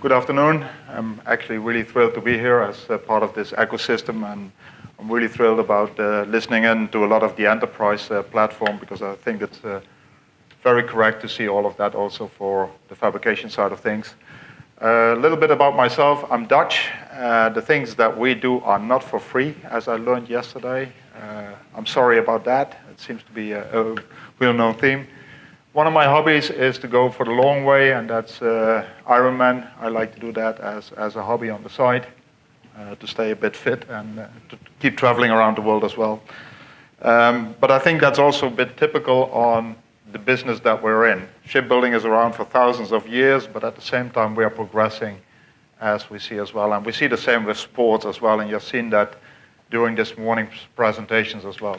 Good afternoon. I'm actually really thrilled to be here as part of this ecosystem, and I'm really thrilled about listening in to a lot of the enterprise platform, because I think it's very correct to see all of that also for the fabrication side of things. A little bit about myself. I'm Dutch. The things that we do are not for free, as I learned yesterday. I'm sorry about that. It seems to be a well-known theme. One of my hobbies is to go for the long way, and that's Ironman. I like to do that as a hobby on the side, to stay a bit fit and to keep traveling around the world as well. But I think that's also a bit typical on the business that we're in. Shipbuilding is around for thousands of years, but at the same time we are progressing, as we see as well. And we see the same with sports as well, and you've seen that during this morning's presentations as well.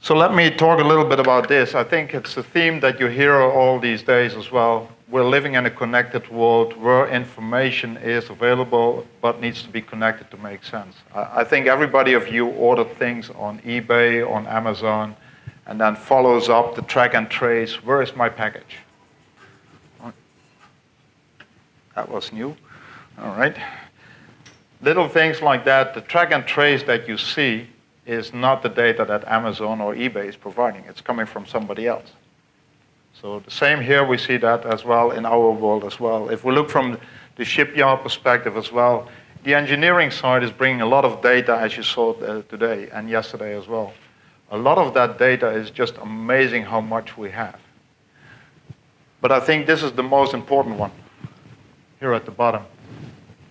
So let me talk a little bit about this. I think it's a theme that you hear all these days as well. We're living in a connected world where information is available but needs to be connected to make sense. I think everybody of you ordered things on eBay, on Amazon, and then follows up the track and trace. Where is my package? That was new. All right. Little things like that, the track and trace that you see is not the data that Amazon or eBay is providing. It's coming from somebody else. So the same here, we see that as well in our world as well. If we look from the shipyard perspective as well, the engineering side is bringing a lot of data, as you saw today and yesterday as well. A lot of that data is just amazing how much we have. But I think this is the most important one, here at the bottom.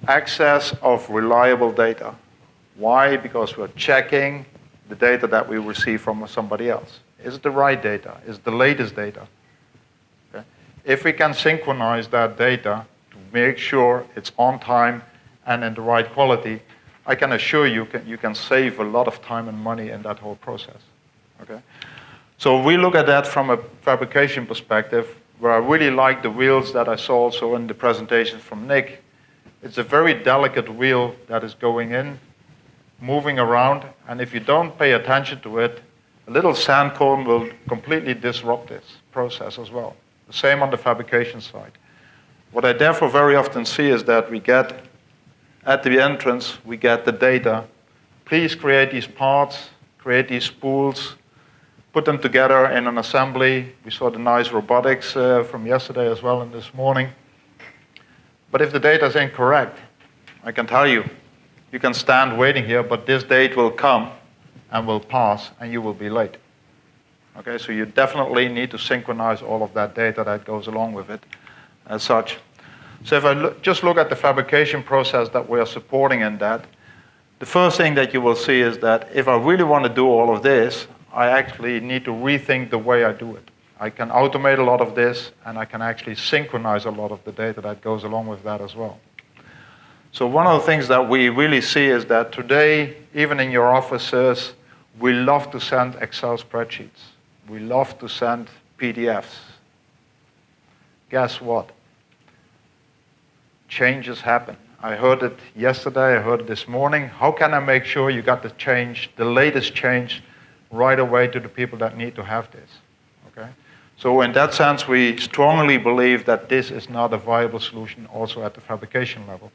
Access of reliable data. Why? Because we're checking the data that we receive from somebody else. Is it the right data? Is it the latest data? Okay. If we can synchronize that data to make sure it's on time and in the right quality, I can assure you you can save a lot of time and money in that whole process. Okay. So we look at that from a fabrication perspective, where I really like the wheels that I saw also in the presentation from Nick. It's a very delicate wheel that is going in, moving around, and if you don't pay attention to it, a little sand cone will completely disrupt this process as well. The same on the fabrication side. What I therefore very often see is that we get, at the entrance, we get the data. Please create these parts, create these spools, put them together in an assembly. We saw the nice robotics from yesterday as well and this morning. But if the data is incorrect, I can tell you, you can stand waiting here, but this date will come and will pass, and you will be late. Okay, so you definitely need to synchronize all of that data that goes along with it as such. So if I just look at the fabrication process that we are supporting in that, the first thing that you will see is that if I really want to do all of this, I actually need to rethink the way I do it. I can automate a lot of this, and I can actually synchronize a lot of the data that goes along with that as well. So one of the things that we really see is that today, even in your offices, we love to send Excel spreadsheets. We love to send PDFs. Guess what? Changes happen. I heard it yesterday, I heard it this morning. How can I make sure you got the change, the latest change, right away to the people that need to have this? Okay? So in that sense, we strongly believe that this is not a viable solution also at the fabrication level.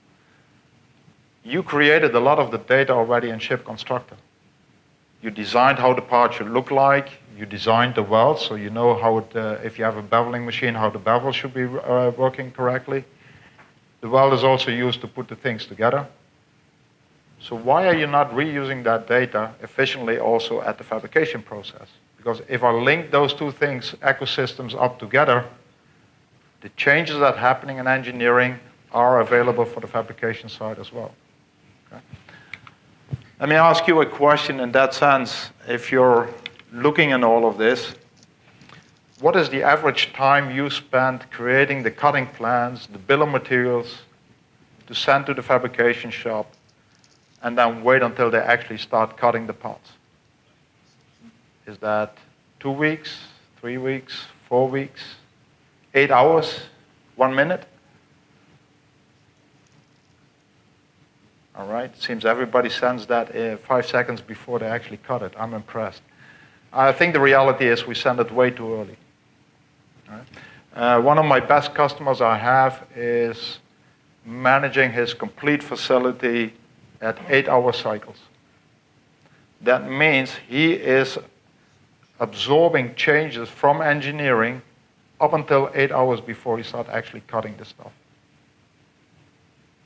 You created a lot of the data already in ShipConstructor. You designed how the part should look like. You designed the welds, so you know how it, if you have a beveling machine, how the bevel should be working correctly. The weld is also used to put the things together. So why are you not reusing that data efficiently also at the fabrication process? Because if I link those two things, ecosystems up together, the changes that are happening in engineering are available for the fabrication side as well. Okay. Let me ask you a question in that sense. If you're looking at all of this, what is the average time you spend creating the cutting plans, the bill of materials, to send to the fabrication shop, and then wait until they actually start cutting the parts? Is that 2 weeks, 3 weeks, 4 weeks, 8 hours, 1 minute? All right, it seems everybody sends that 5 seconds before they actually cut it. I'm impressed. I think the reality is we send it way too early. All right? One of my best customers I have is managing his complete facility at 8-hour cycles. That means he is absorbing changes from engineering up until 8 hours before he starts actually cutting the stuff.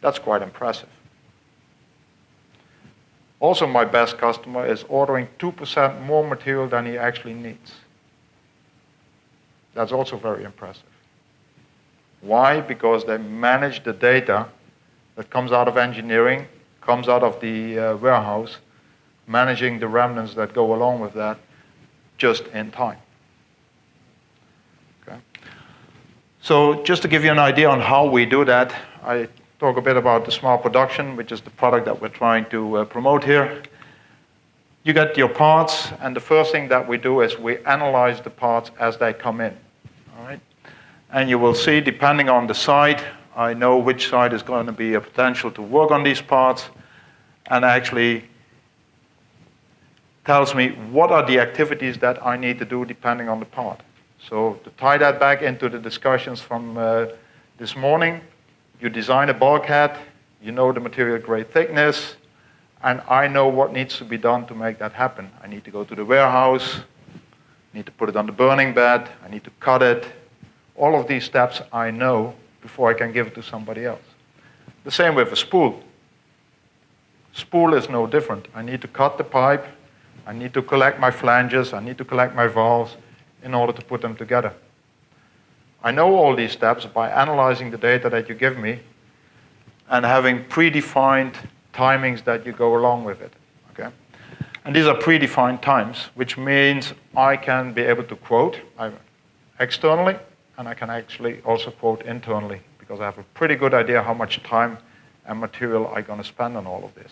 That's quite impressive. Also, my best customer is ordering 2% more material than he actually needs. That's also very impressive. Why? Because they manage the data that comes out of engineering, comes out of the warehouse, managing the remnants that go along with that just in time. Okay. So just to give you an idea on how we do that, I talk a bit about the smart production, which is the product that we're trying to promote here. You get your parts, and the first thing that we do is we analyze the parts as they come in. All right? And you will see, depending on the site, I know which site is going to be a potential to work on these parts, and actually tells me what are the activities that I need to do depending on the part. So to tie that back into the discussions from this morning, you design a bulkhead, you know the material grade thickness, and I know what needs to be done to make that happen. I need to go to the warehouse, need to put it on the burning bed, I need to cut it. All of these steps I know before I can give it to somebody else. The same with a spool. Spool is no different. I need to cut the pipe, I need to collect my flanges, I need to collect my valves in order to put them together. I know all these steps by analyzing the data that you give me and having predefined timings that you go along with it. Okay? And these are predefined times, which means I can be able to quote externally, and I can actually also quote internally, because I have a pretty good idea how much time and material I'm going to spend on all of this.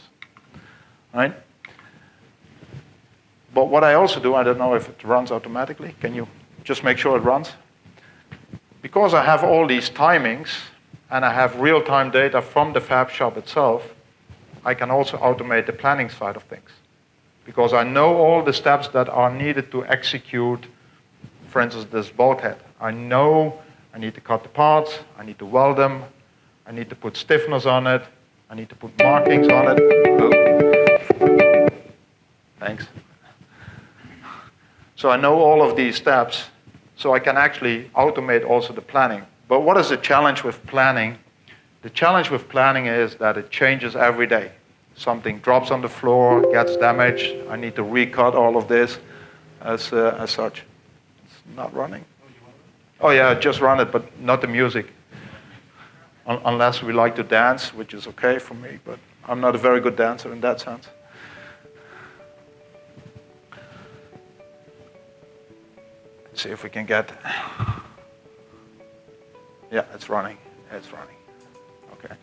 Right? But what I also do, I don't know if it runs automatically. Can you just make sure it runs? Because I have all these timings, and I have real-time data from the fab shop itself, I can also automate the planning side of things. Because I know all the steps that are needed to execute, for instance, this bulkhead. I know I need to cut the parts, I need to weld them, I need to put stiffeners on it, I need to put markings on it. Oh. Thanks. So I know all of these steps, so I can actually automate also the planning. But what is the challenge with planning? The challenge with planning is that it changes every day. Something drops on the floor, gets damaged, I need to recut all of this as such. It's not running. Oh yeah, just run it, but not the music. Unless we like to dance, which is okay for me, but I'm not a very good dancer in that sense. Let's see if we can get... Yeah, it's running. It's running. Okay.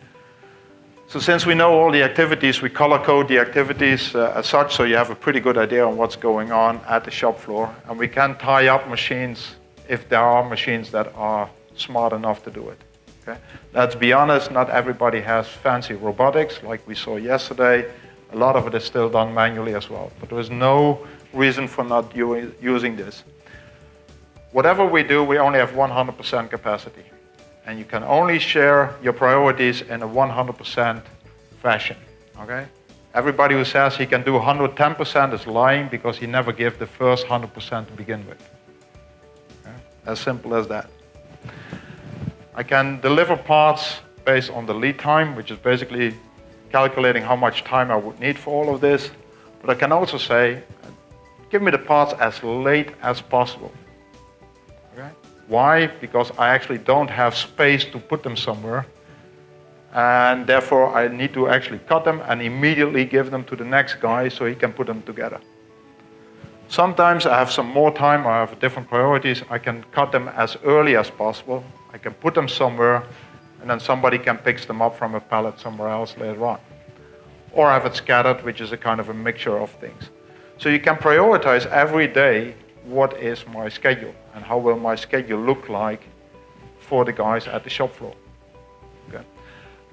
So since we know all the activities, we color code the activities as such, so you have a pretty good idea on what's going on at the shop floor. And we can tie up machines if there are machines that are smart enough to do it. Okay? Let's be honest, not everybody has fancy robotics like we saw yesterday. A lot of it is still done manually as well. But there is no reason for not using this. Whatever we do, we only have 100% capacity. And you can only share your priorities in a 100% fashion. Okay? Everybody who says he can do 110% is lying because he never gave the first 100% to begin with. Okay? As simple as that. I can deliver parts based on the lead time, which is basically calculating how much time I would need for all of this. But I can also say, give me the parts as late as possible. Okay? Why? Because I actually don't have space to put them somewhere. And therefore, I need to actually cut them and immediately give them to the next guy so he can put them together. Sometimes I have some more time, I have different priorities. I can cut them as early as possible. I can put them somewhere, and then somebody can pick them up from a pallet somewhere else later on. Or have it scattered, which is a kind of a mixture of things. So you can prioritize every day what is my schedule and how will my schedule look like for the guys at the shop floor. Okay.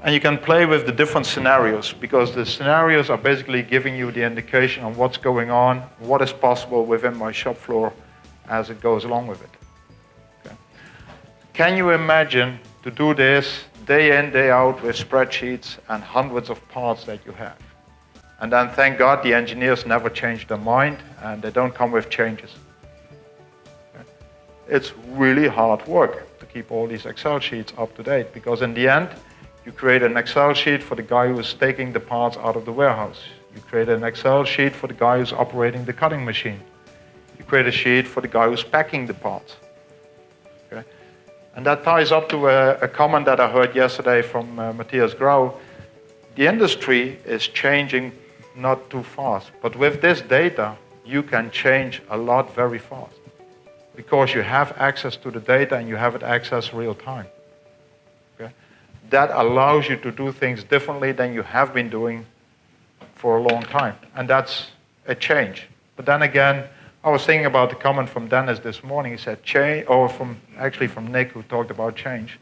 And you can play with the different scenarios because the scenarios are basically giving you the indication on what's going on, what is possible within my shop floor as it goes along with it. Okay. Can you imagine to do this day in, day out with spreadsheets and hundreds of parts that you have. And then thank God the engineers never change their mind and they don't come with changes. Okay? It's really hard work to keep all these Excel sheets up to date, because in the end, you create an Excel sheet for the guy who's taking the parts out of the warehouse. You create an Excel sheet for the guy who's operating the cutting machine. You create a sheet for the guy who's packing the parts. Okay? And that ties up to a comment that I heard yesterday from Matthias Grau. The industry is changing not too fast, but with this data, you can change a lot very fast, because you have access to the data and you have it access real time. Okay? That allows you to do things differently than you have been doing for a long time, and that's a change. But then again, I was thinking about the comment from Dennis this morning. He said change, or from Nick, who talked about change.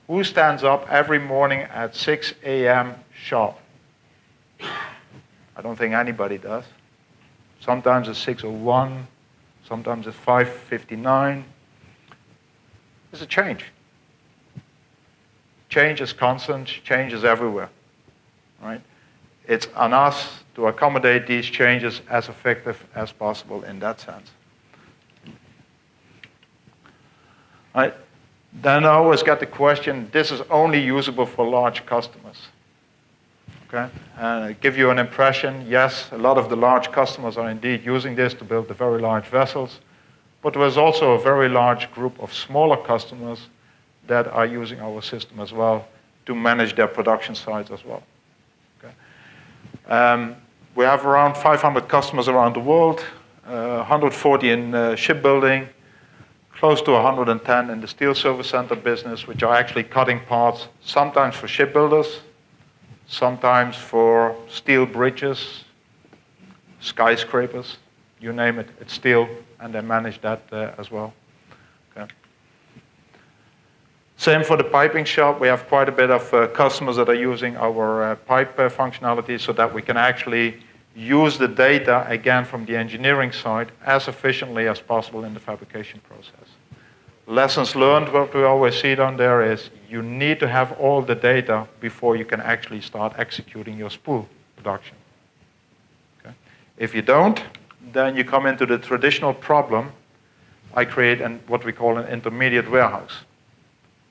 Who stands up every morning at 6 a.m. sharp? I don't think anybody does. Sometimes it's 6:01, sometimes it's 5:59. It's a change. Change is constant, change is everywhere, right? It's on us to accommodate these changes as effective as possible in that sense. Right. Then I always get the question, this is only usable for large customers. Okay? And give you an impression, yes, a lot of the large customers are indeed using this to build the very large vessels, but there's also a very large group of smaller customers that are using our system as well to manage their production sites as well. We have around 500 customers around the world, 140 in shipbuilding, close to 110 in the steel service center business, which are actually cutting parts, sometimes for shipbuilders, sometimes for steel bridges, skyscrapers, you name it, it's steel, and they manage that as well. Okay. Same for the piping shop. We have quite a bit of customers that are using our pipe functionality so that we can actually use the data, again, from the engineering side as efficiently as possible in the fabrication process. Lessons learned, what we always see down there is you need to have all the data before you can actually start executing your spool production. Okay? If you don't, then you come into the traditional problem. I create what we call an intermediate warehouse,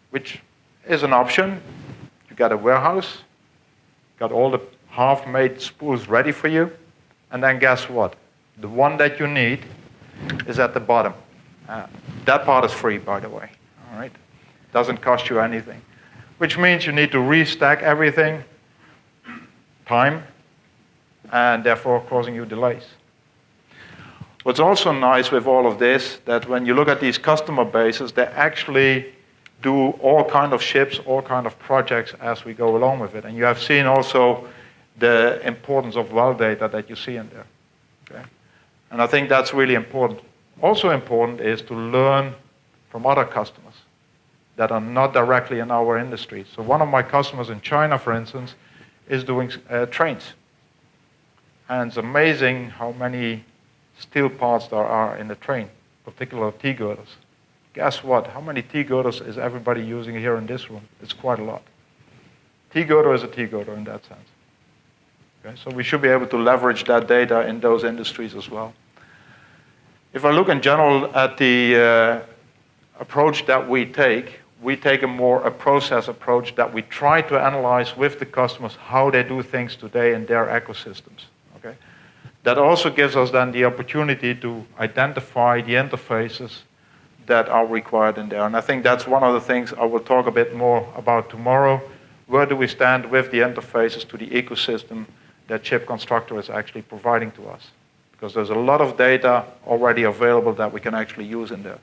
which is an option. You got a warehouse, got all the half-made spools ready for you, and then guess what? The one that you need is at the bottom. That part is free, by the way. All right? Doesn't cost you anything. Which means you need to restack everything, time, and therefore causing you delays. What's also nice with all of this, that when you look at these customer bases, they actually do all kind of ships, all kind of projects as we go along with it. And you have seen also the importance of well data that you see in there. Okay? And I think that's really important. Also important is to learn from other customers that are not directly in our industry. So one of my customers in China, for instance, is doing trains. And it's amazing how many steel parts there are in the train, particularly T-girders. Guess what? How many T-girders is everybody using here in this room? It's quite a lot. T-girder is a T-girder in that sense. Okay? So we should be able to leverage that data in those industries as well. If I look in general at the approach that we take a process approach that we try to analyze with the customers how they do things today in their ecosystems. Okay? That also gives us then the opportunity to identify the interfaces that are required in there. And I think that's one of the things I will talk a bit more about tomorrow. Where do we stand with the interfaces to the ecosystem that ShipConstructor is actually providing to us? Because there's a lot of data already available that we can actually use in there.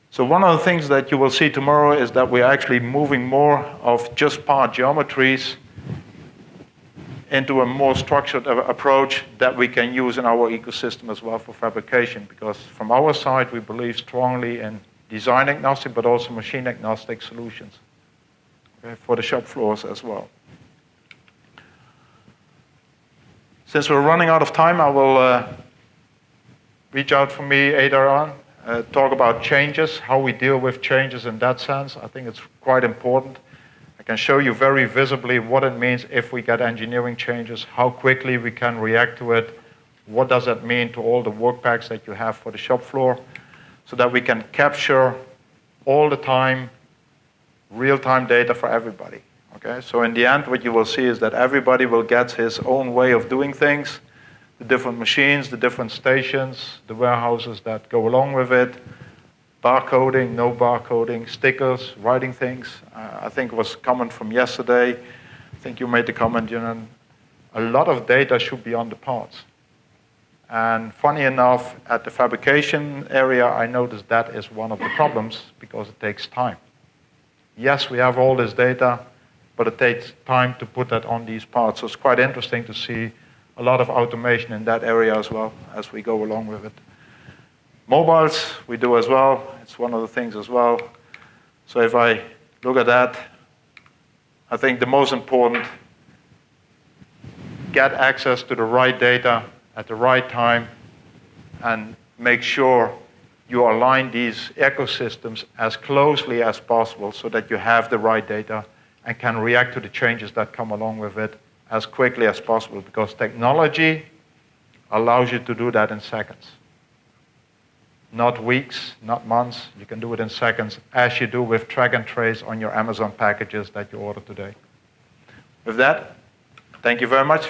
So one of the things that you will see tomorrow is that we're actually moving more of just part geometries into a more structured approach that we can use in our ecosystem as well for fabrication. Because from our side, we believe strongly in design agnostic, but also machine agnostic solutions, okay, for the shop floors as well. Since we're running out of time, I will reach out for me later on talk about changes, how we deal with changes in that sense. I think it's quite important. I can show you very visibly what it means if we get engineering changes, how quickly we can react to it, what does that mean to all the work packs that you have for the shop floor, so that we can capture all the time real-time data for everybody. Okay? So in the end, what you will see is that everybody will get his own way of doing things, the different machines, the different stations, the warehouses that go along with it, barcoding, no barcoding, stickers, writing things. I think it was a comment from yesterday. I think you made the comment, you know, a lot of data should be on the parts. And funny enough, at the fabrication area, I noticed that is one of the problems because it takes time. Yes, we have all this data, but it takes time to put that on these parts. So it's quite interesting to see a lot of automation in that area as well as we go along with it. Mobiles, we do as well. It's one of the things as well. So if I look at that, I think the most important, get access to the right data at the right time and make sure you align these ecosystems as closely as possible so that you have the right data and can react to the changes that come along with it as quickly as possible, because technology allows you to do that in seconds. Not weeks, not months. You can do it in seconds, as you do with track and trace on your Amazon packages that you order today. With that, thank you very much.